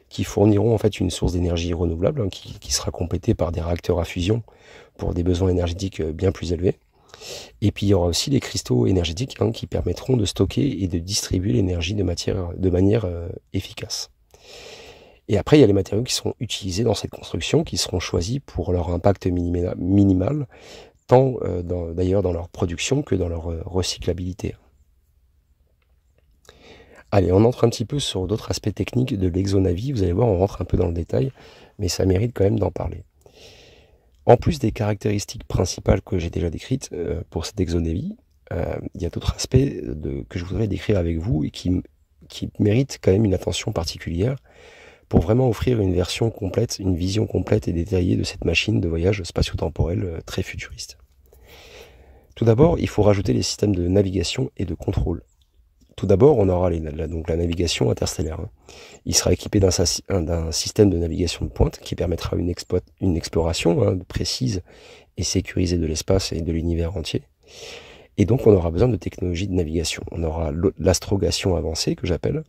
qui fourniront en fait une source d'énergie renouvelable hein, qui sera complétée par des réacteurs à fusion pour des besoins énergétiques bien plus élevés. Et puis il y aura aussi des cristaux énergétiques hein, qui permettront de stocker et de distribuer l'énergie de manière efficace. Et après, il y a les matériaux qui seront utilisés dans cette construction, qui seront choisis pour leur impact minimal, tant d'ailleurs dans leur production que dans leur recyclabilité. Allez, on entre un petit peu sur d'autres aspects techniques de l'Exonavi. Vous allez voir, on rentre un peu dans le détail, mais ça mérite quand même d'en parler. En plus des caractéristiques principales que j'ai déjà décrites pour cette Exonavi, il y a d'autres aspects que je voudrais décrire avec vous et qui méritent quand même une attention particulière pour vraiment offrir une version complète, une vision complète et détaillée de cette machine de voyage spatio-temporel très futuriste. Tout d'abord, il faut rajouter les systèmes de navigation et de contrôle. Tout d'abord, on aura donc la navigation interstellaire. Hein. Il sera équipé d'un système de navigation de pointe qui permettra une exploration hein, précise et sécurisée de l'espace et de l'univers entier. Et donc, on aura besoin de technologies de navigation. On aura l'astrogation avancée, que j'appelle,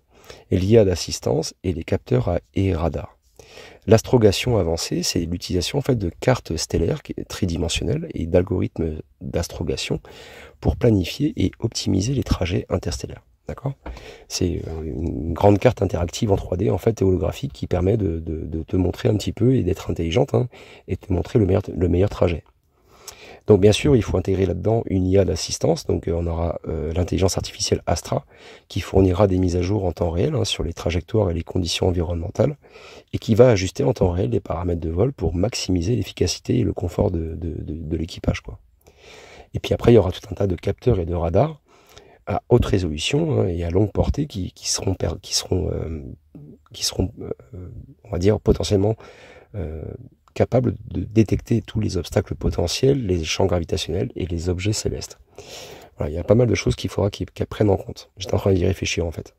l'IA d'assistance et les capteurs et radars. L'astrogation avancée, c'est l'utilisation en fait de cartes stellaires tridimensionnelles et d'algorithmes d'astrogation pour planifier et optimiser les trajets interstellaires. D'accord ? C'est une grande carte interactive en 3D en fait et holographique qui permet de te montrer un petit peu et d'être intelligente hein, et de te montrer le meilleur trajet. Donc bien sûr, il faut intégrer là-dedans une IA d'assistance. Donc on aura l'intelligence artificielle Astra qui fournira des mises à jour en temps réel hein, sur les trajectoires et les conditions environnementales et qui va ajuster en temps réel les paramètres de vol pour maximiser l'efficacité et le confort de l'équipage, quoi. Et puis après, il y aura tout un tas de capteurs et de radars à haute résolution hein, et à longue portée qui seront on va dire, potentiellement capables de détecter tous les obstacles potentiels, les champs gravitationnels et les objets célestes. Voilà, il y a pas mal de choses qu'il faudra qu'elles prennent en compte. J'étais en train d'y réfléchir en fait.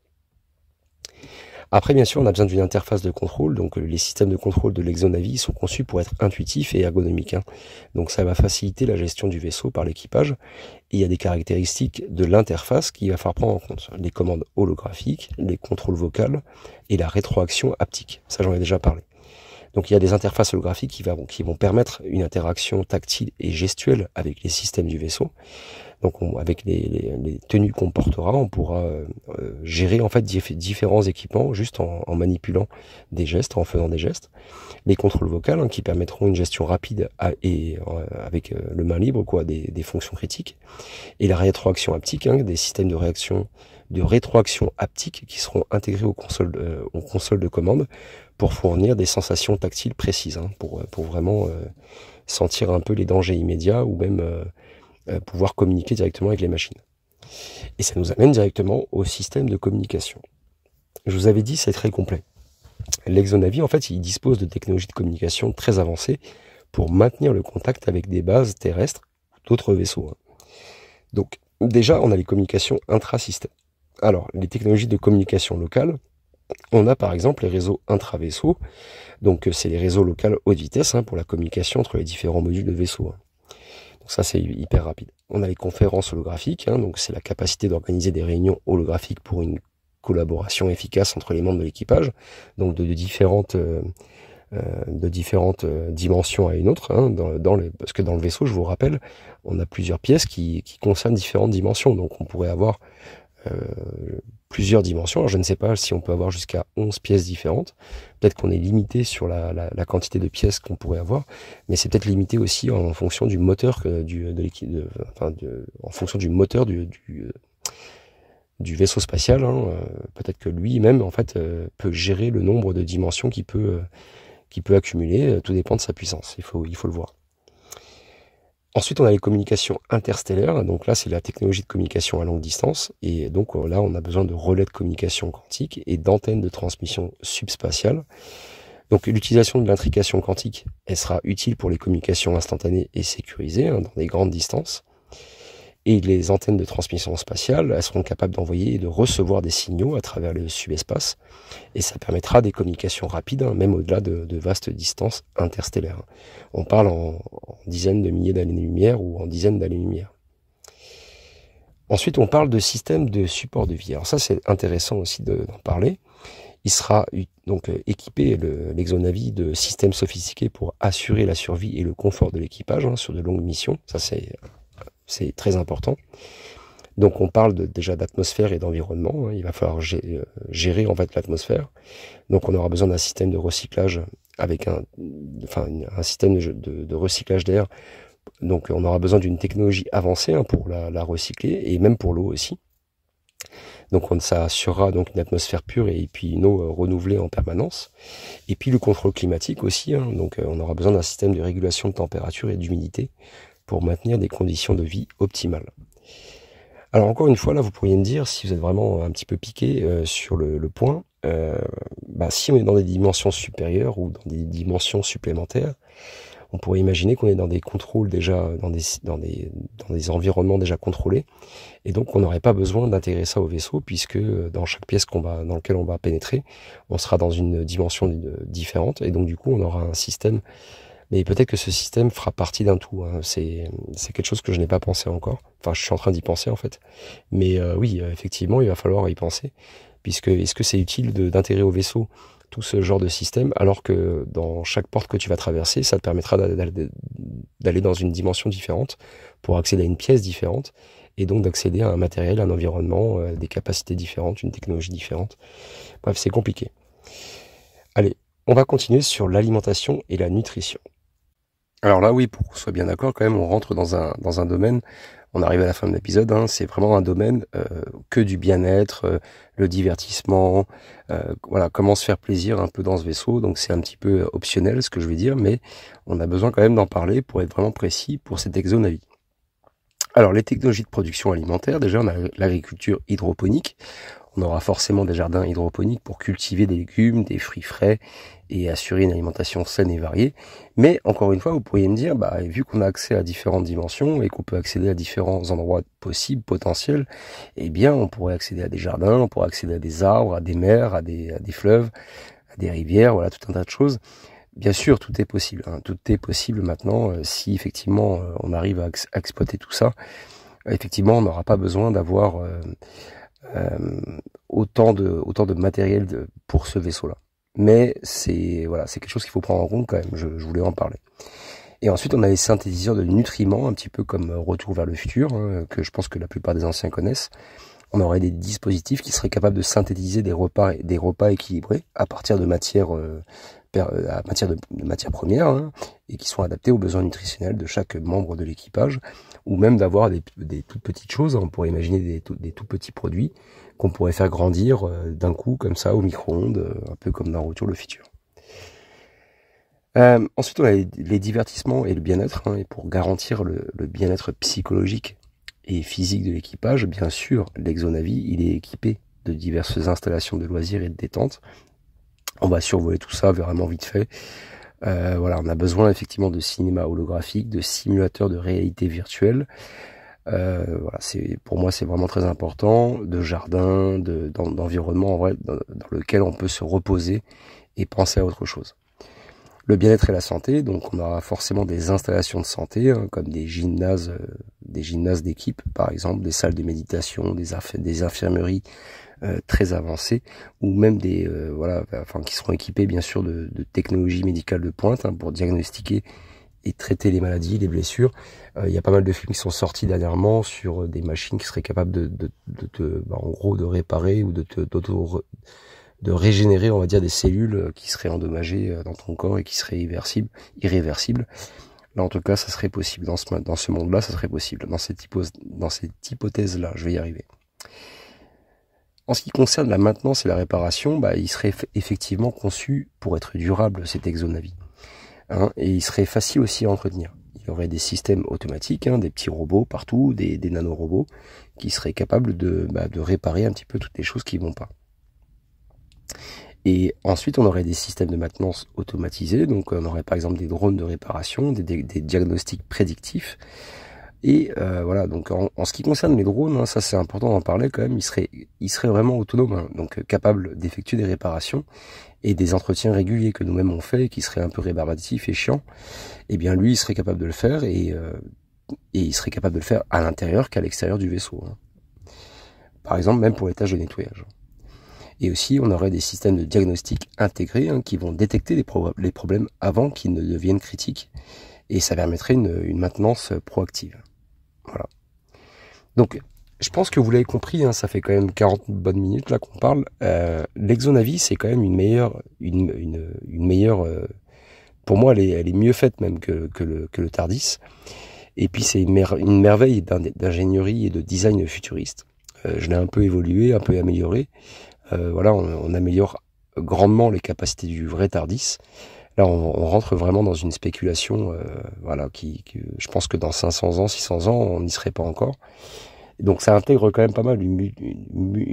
Après, bien sûr, on a besoin d'une interface de contrôle. Donc, les systèmes de contrôle de l'Exonavi sont conçus pour être intuitifs et ergonomiques. Hein. Donc, ça va faciliter la gestion du vaisseau par l'équipage. Et il y a des caractéristiques de l'interface qu'il va falloir prendre en compte. Les commandes holographiques, les contrôles vocaux et la rétroaction haptique. Ça, j'en ai déjà parlé. Donc, il y a des interfaces holographiques qui vont permettre une interaction tactile et gestuelle avec les systèmes du vaisseau. Donc avec les tenues qu'on portera, on pourra gérer en fait différents équipements juste en manipulant des gestes, en faisant des gestes. Les contrôles vocaux hein, qui permettront une gestion rapide avec le main libre, quoi, des fonctions critiques. Et la rétroaction haptique, hein, des systèmes de réaction de rétroaction haptique qui seront intégrées aux consoles de commande pour fournir des sensations tactiles précises, hein, pour vraiment sentir un peu les dangers immédiats ou même pouvoir communiquer directement avec les machines. Et ça nous amène directement au système de communication. Je vous avais dit, c'est très complet. L'Exonavi, en fait, il dispose de technologies de communication très avancées pour maintenir le contact avec des bases terrestres ou d'autres vaisseaux, hein. Donc, déjà, on a les communications intra-système. Alors, les technologies de communication locale, on a par exemple les réseaux intra-vaisseaux. Donc, c'est les réseaux locaux haute vitesse, hein, pour la communication entre les différents modules de vaisseau, hein. Donc ça, c'est hyper rapide. On a les conférences holographiques, hein, donc c'est la capacité d'organiser des réunions holographiques pour une collaboration efficace entre les membres de l'équipage, donc de différentes dimensions à une autre, hein, parce que dans le vaisseau, je vous rappelle, on a plusieurs pièces qui concernent différentes dimensions, donc on pourrait avoir plusieurs dimensions. Alors je ne sais pas si on peut avoir jusqu'à 11 pièces différentes, peut-être qu'on est limité sur la quantité de pièces qu'on pourrait avoir, mais c'est peut-être limité aussi en fonction du moteur en fonction du moteur du vaisseau spatial, hein. Peut-être que lui-même en fait peut gérer le nombre de dimensions qu'il peut accumuler, tout dépend de sa puissance, il faut le voir. Ensuite, on a les communications interstellaires, donc là c'est la technologie de communication à longue distance, et donc là on a besoin de relais de communication quantique et d'antennes de transmission subspatiale. Donc l'utilisation de l'intrication quantique, elle sera utile pour les communications instantanées et sécurisées, hein, dans des grandes distances. Et les antennes de transmission spatiale, elles seront capables d'envoyer et de recevoir des signaux à travers le subespace. Et ça permettra des communications rapides, hein, même au-delà de vastes distances interstellaires. On parle en dizaines de milliers d'années-lumière ou en dizaines d'années-lumière. Ensuite, on parle de système de support de vie. Alors ça, c'est intéressant aussi d'en parler. Il sera donc équipé, l'Exonavi, de systèmes sophistiqués pour assurer la survie et le confort de l'équipage, hein, sur de longues missions. Ça, c'est très important. Donc on parle déjà d'atmosphère et d'environnement, hein. Il va falloir gérer en fait l'atmosphère. Donc on aura besoin d'un système de recyclage avec un système de recyclage d'air. Donc on aura besoin d'une technologie avancée, hein, pour la recycler, et même pour l'eau aussi. Donc ça assurera donc une atmosphère pure et puis une eau renouvelée en permanence. Et puis le contrôle climatique aussi, hein. Donc on aura besoin d'un système de régulation de température et d'humidité pour maintenir des conditions de vie optimales. Alors encore une fois, là, vous pourriez me dire, si vous êtes vraiment un petit peu piqué sur le point, si on est dans des dimensions supérieures ou dans des dimensions supplémentaires, on pourrait imaginer qu'on est dans des contrôles déjà, dans des environnements déjà contrôlés, et donc on n'aurait pas besoin d'intégrer ça au vaisseau, puisque dans chaque pièce dans laquelle on va pénétrer, on sera dans une dimension différente, et donc du coup on aura un système. Mais peut-être que ce système fera partie d'un tout, hein. C'est quelque chose que je n'ai pas pensé encore. Enfin, je suis en train d'y penser en fait. Mais oui, effectivement, il va falloir y penser. Puisque est-ce que c'est utile d'intégrer au vaisseau tout ce genre de système, alors que dans chaque porte que tu vas traverser, ça te permettra d'aller dans une dimension différente pour accéder à une pièce différente, et donc d'accéder à un matériel, un environnement, des capacités différentes, une technologie différente. Bref, c'est compliqué. Allez, on va continuer sur l'alimentation et la nutrition. Alors là, oui, pour qu'on soit bien d'accord, quand même, on rentre dans un domaine, on arrive à la fin de l'épisode, hein, c'est vraiment un domaine que du bien-être, le divertissement, voilà, comment se faire plaisir un peu dans ce vaisseau. Donc c'est un petit peu optionnel ce que je vais dire, mais on a besoin quand même d'en parler pour être vraiment précis pour cette Exonavi. Alors les technologies de production alimentaire, déjà on a l'agriculture hydroponique. On aura forcément des jardins hydroponiques pour cultiver des légumes, des fruits frais et assurer une alimentation saine et variée. Mais encore une fois, vous pourriez me dire, vu qu'on a accès à différentes dimensions et qu'on peut accéder à différents endroits possibles, potentiels, eh bien on pourrait accéder à des jardins, on pourrait accéder à des arbres, à des mers, à des fleuves, à des rivières, voilà, tout un tas de choses. Bien sûr, tout est possible, hein. Tout est possible maintenant, si effectivement on arrive à exploiter tout ça. Effectivement, on n'aura pas besoin d'avoir autant de matériel pour ce vaisseau-là. Mais c'est quelque chose qu'il faut prendre en compte quand même, je voulais en parler. Et ensuite, on a les synthétiseurs de nutriments, un petit peu comme Retour vers le futur, hein, que je pense que la plupart des anciens connaissent. On aurait des dispositifs qui seraient capables de synthétiser des repas équilibrés à partir de matières matières premières, hein, et qui sont adaptés aux besoins nutritionnels de chaque membre de l'équipage, ou même d'avoir des toutes petites choses. On pourrait imaginer des tout petits produits qu'on pourrait faire grandir d'un coup comme ça au micro-ondes, un peu comme dans Retour le futur. Ensuite, on a les divertissements et le bien-être, hein, et pour garantir le bien-être psychologique et physique de l'équipage, bien sûr, l'Exonavi, il est équipé de diverses installations de loisirs et de détente. On va survoler tout ça vraiment vite fait. Voilà, on a besoin effectivement de cinéma holographique, de simulateurs de réalité virtuelle. Voilà, pour moi c'est vraiment très important, de jardin, d'environnement en vrai dans lequel on peut se reposer et penser à autre chose. Le bien-être et la santé, donc on aura forcément des installations de santé, hein, comme des gymnases d'équipe par exemple, des salles de méditation, des infirmeries très avancées, ou même qui seront équipées bien sûr de technologies médicales de pointe, hein, pour diagnostiquer et traiter les maladies, les blessures. Il y a pas mal de films qui sont sortis dernièrement sur des machines qui seraient capables en gros de réparer ou de régénérer, on va dire, des cellules qui seraient endommagées dans ton corps et qui seraient irréversibles. Là, en tout cas, ça serait possible. Dans ce monde-là, ça serait possible. Dans cette hypothèse-là, je vais y arriver. En ce qui concerne la maintenance et la réparation, il serait effectivement conçu pour être durable, cet Exonavi. Hein, et il serait facile aussi à entretenir. Il y aurait des systèmes automatiques, hein, des petits robots partout, des nanorobots, qui seraient capables de réparer un petit peu toutes les choses qui vont pas. Et ensuite, on aurait des systèmes de maintenance automatisés, donc on aurait par exemple des drones de réparation, des diagnostics prédictifs. Et voilà, donc en ce qui concerne les drones, hein, ça c'est important d'en parler quand même, il serait vraiment autonome, hein, donc capable d'effectuer des réparations et des entretiens réguliers que nous-mêmes on fait, qui seraient un peu rébarbatifs et chiants. Eh bien lui, il serait capable de le faire, et il serait capable de le faire à l'intérieur qu'à l'extérieur du vaisseau, hein. Par exemple, même pour les tâches de nettoyage. Et aussi, on aurait des systèmes de diagnostic intégrés, hein, qui vont détecter les problèmes avant qu'ils ne deviennent critiques. Et ça permettrait une maintenance proactive. Voilà. Donc, je pense que vous l'avez compris, hein, ça fait quand même 40 bonnes minutes là qu'on parle. L'Exonavi, c'est quand même une meilleure, pour moi, elle est mieux faite même que le TARDIS. Et puis c'est une merveille d'ingénierie et de design futuriste. Je l'ai un peu évolué, un peu amélioré. Voilà, on améliore grandement les capacités du vrai TARDIS. Là, on rentre vraiment dans une spéculation, voilà, je pense que dans 500 ans, 600 ans, on n'y serait pas encore. Et donc ça intègre quand même pas mal une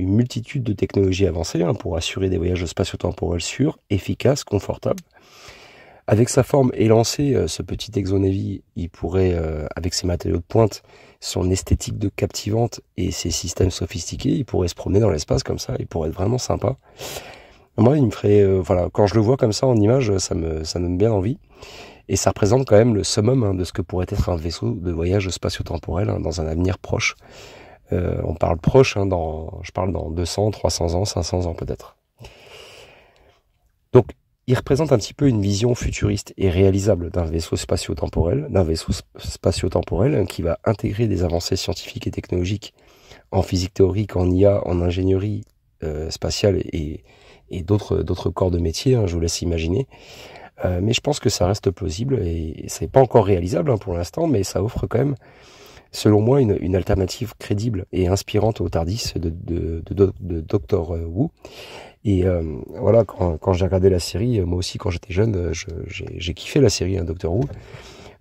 multitude de technologies avancées, hein, pour assurer des voyages spatio-temporels sûrs, efficaces, confortables. Avec sa forme élancée, ce petit Exonavi, il pourrait, avec ses matériaux de pointe, son esthétique de captivante et ses systèmes sophistiqués, il pourrait se promener dans l'espace comme ça, il pourrait être vraiment sympa. Moi, il me ferait, voilà, quand je le vois comme ça en image, ça me donne bien envie. Et ça représente quand même le summum, hein, de ce que pourrait être un vaisseau de voyage spatio-temporel, hein, dans un avenir proche. On parle proche, hein, je parle dans 200, 300 ans, 500 ans peut-être. Donc, il représente un petit peu une vision futuriste et réalisable d'un vaisseau spatio-temporel, hein, qui va intégrer des avancées scientifiques et technologiques en physique théorique, en IA, en ingénierie spatiale et d'autres corps de métier, hein, je vous laisse imaginer. Mais je pense que ça reste plausible et c'est pas encore réalisable, hein, pour l'instant, mais ça offre quand même, selon moi, une alternative crédible et inspirante au TARDIS de Dr. Who. Et voilà, quand j'ai regardé la série, moi aussi quand j'étais jeune, j'ai kiffé la série, hein, Dr. Who.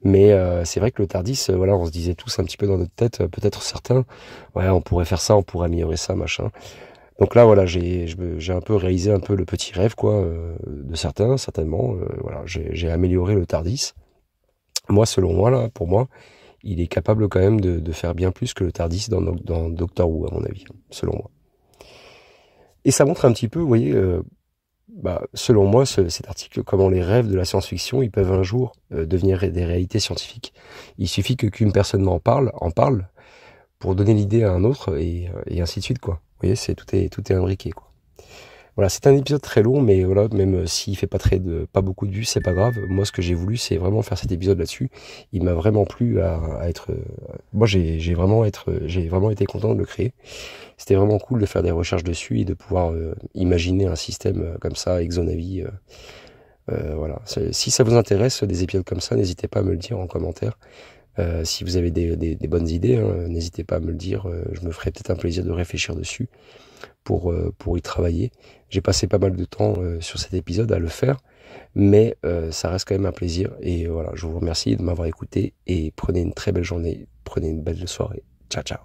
Mais c'est vrai que le TARDIS, voilà, on se disait tous un petit peu dans notre tête, peut-être certains, ouais, on pourrait faire ça, on pourrait améliorer ça, machin. Donc là, voilà, j'ai un peu réalisé un peu le petit rêve, quoi, de certains, certainement. Voilà, j'ai amélioré le TARDIS. Moi, selon moi, là, pour moi, il est capable quand même de faire bien plus que le TARDIS dans Doctor Who, à mon avis, selon moi. Et ça montre un petit peu, vous voyez, selon moi, cet article, comment les rêves de la science-fiction, ils peuvent un jour devenir des réalités scientifiques. Il suffit qu'une personne en parle pour donner l'idée à un autre, et ainsi de suite, quoi. Vous voyez, tout est imbriqué, quoi. Voilà, c'est un épisode très long, mais voilà, même s'il fait pas beaucoup de vues, c'est pas grave. Moi, ce que j'ai voulu, c'est vraiment faire cet épisode là-dessus. Il m'a vraiment plu à être. Moi, j'ai vraiment été content de le créer. C'était vraiment cool de faire des recherches dessus et de pouvoir imaginer un système comme ça, Exonavi. Voilà. Si ça vous intéresse, des épisodes comme ça, n'hésitez pas à me le dire en commentaire. Si vous avez des bonnes idées, hein, n'hésitez pas à me le dire. Je me ferai peut-être un plaisir de réfléchir dessus pour y travailler. J'ai passé pas mal de temps sur cet épisode à le faire, mais ça reste quand même un plaisir. Et voilà, je vous remercie de m'avoir écouté et prenez une très belle journée, prenez une belle soirée. Ciao, ciao.